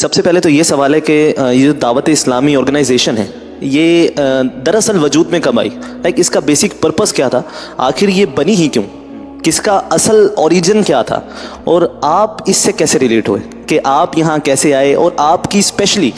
سب سے پہلے تو یہ سوال ہے کہ یہ جو دعوت اسلامی آرگنائزیشن ہے یہ دراصل وجود میں کب آئی؟ لائک اس کا بیسک پرپس کیا تھا؟ آخر یہ بنی ہی کیوں؟ کس کا اصل اوریجن کیا تھا؟ اور آپ اس سے کیسے ریلیٹ ہوئے کہ آپ یہاں کیسے آئے؟ اور آپ کی اسپیشلی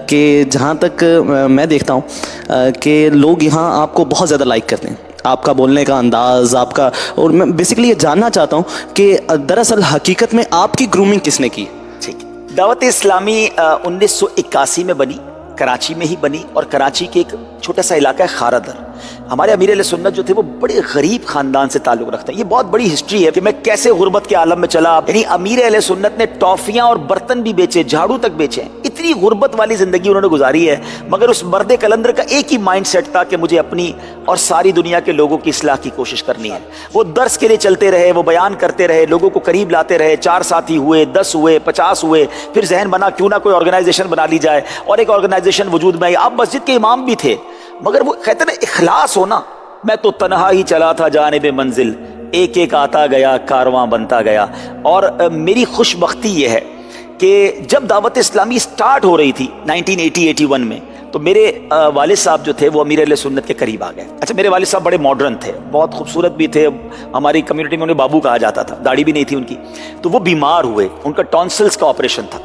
کہ جہاں تک میں دیکھتا ہوں کہ لوگ یہاں آپ کو بہت زیادہ لائک کرتے ہیں، آپ کا بولنے کا انداز، آپ کا، اور میں بیسکلی یہ جاننا چاہتا ہوں کہ دراصل حقیقت میں آپ کی گرومنگ کس نے کی؟ ٹھیک ہے، دعوت اسلامی 1981 میں بنی، کراچی میں ہی بنی، اور کراچی کے ایک چھوٹا سا علاقہ ہے خاردر۔ ہمارے امیر اہل سنت جو تھے وہ بڑے غریب خاندان سے تعلق رکھتے ہیں۔ یہ بہت بڑی ہسٹری ہے کہ میں کیسے غربت کے عالم میں چلا، یعنی امیر اہل سنت نے ٹافیاں اور برتن بھی بیچے، جھاڑو تک بیچے، اتنی غربت والی زندگی انہوں نے گزاری ہے، مگر اس مرد کلندر کا ایک ہی مائنڈ سیٹ تھا کہ مجھے اپنی اور ساری دنیا کے لوگوں کی اصلاح کی کوشش کرنی ہے۔ وہ درس کے لیے چلتے رہے، وہ بیان کرتے رہے، لوگوں کو قریب لاتے رہے، 4 ساتھی ہوئے، 10 ہوئے، 50 ہوئے، پھر ذہن بنا کیوں نہ کوئی آرگنائزیشن بنا لی جائے، اور ایک آرگنائزیشن وجود میں آئی۔ آپ مسجد کے امام بھی تھے، مگر وہ کہتے ہیں نا اخلاص ہونا، میں تو تنہا ہی چلا تھا جانب منزل، ایک ایک آتا گیا کارواں بنتا گیا۔ اور میری خوش بختی یہ ہے کہ جب دعوت اسلامی سٹارٹ ہو رہی تھی 1981 میں، تو میرے والد صاحب جو تھے وہ امیر اہل سنت کے قریب آ گئے۔ اچھا، میرے والد صاحب بڑے ماڈرن تھے، بہت خوبصورت بھی تھے، ہماری کمیونٹی میں انہیں بابو کہا جاتا تھا، داڑھی بھی نہیں تھی ان کی۔ تو وہ بیمار ہوئے، ان کا ٹونسلز کا آپریشن تھا،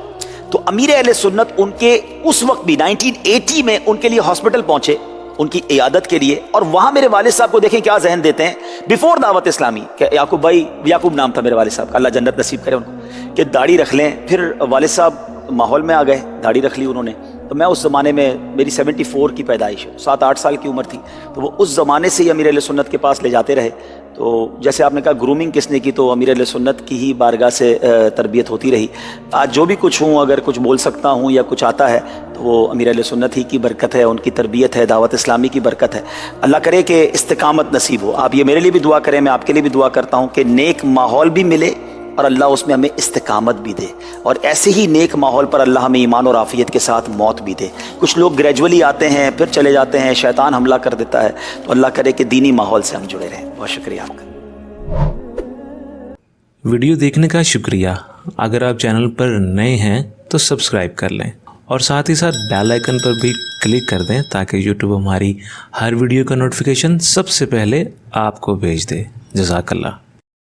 تو امیر اہل سنت ان کے اس وقت بھی 1980 میں ان کے لیے ہاسپٹل پہنچے ان کی عیادت کے لیے، اور وہاں میرے والد صاحب کو دیکھیں کیا ذہن دیتے ہیں بیفور دعوت اسلامی، کہ یعقوب بھائی، یعقوب نام تھا میرے والد صاحب کا، اللہ جنت نصیب کرے ان کو، کہ داڑھی رکھ لیں۔ پھر والد صاحب ماحول میں آ گئے، داڑھی رکھ لی انہوں نے۔ تو میں اس زمانے میں، میری 74 کی پیدائش، 7-8 سال کی عمر تھی، تو وہ اس زمانے سے ہی امیر اہل سنت کے پاس لے جاتے رہے۔ تو جیسے آپ نے کہا گرومنگ کس نے کی، تو امیر اہل سنت کی ہی بارگاہ سے تربیت ہوتی رہی۔ آج جو بھی کچھ ہوں، اگر کچھ بول سکتا ہوں یا کچھ آتا ہے تو وہ امیر اہل سنت ہی کی برکت ہے، ان کی تربیت ہے، دعوت اسلامی کی برکت ہے۔ اللہ کرے کہ استقامت نصیب ہو۔ آپ یہ میرے لیے بھی دعا کریں، میں آپ کے لیے بھی دعا کرتا ہوں کہ نیک ماحول بھی ملے اور اللہ اس میں ہمیں استقامت بھی دے، اور ایسے ہی نیک ماحول پر اللہ ہمیں ایمان اور عافیت کے ساتھ موت بھی دے۔ کچھ لوگ گریجولی آتے ہیں پھر چلے جاتے ہیں، شیطان حملہ کر دیتا ہے، تو اللہ کرے کہ دینی ماحول سے ہم جڑے رہیں۔ بہت شکریہ آپ کا۔ ویڈیو دیکھنے کا شکریہ۔ اگر آپ چینل پر نئے ہیں تو سبسکرائب کر لیں، اور ساتھ ہی ساتھ بیل آئیکن پر بھی کلک کر دیں تاکہ یوٹیوب ہماری ہر ویڈیو کا نوٹیفیکیشن سب سے پہلے آپ کو بھیج دے۔ جزاک اللہ۔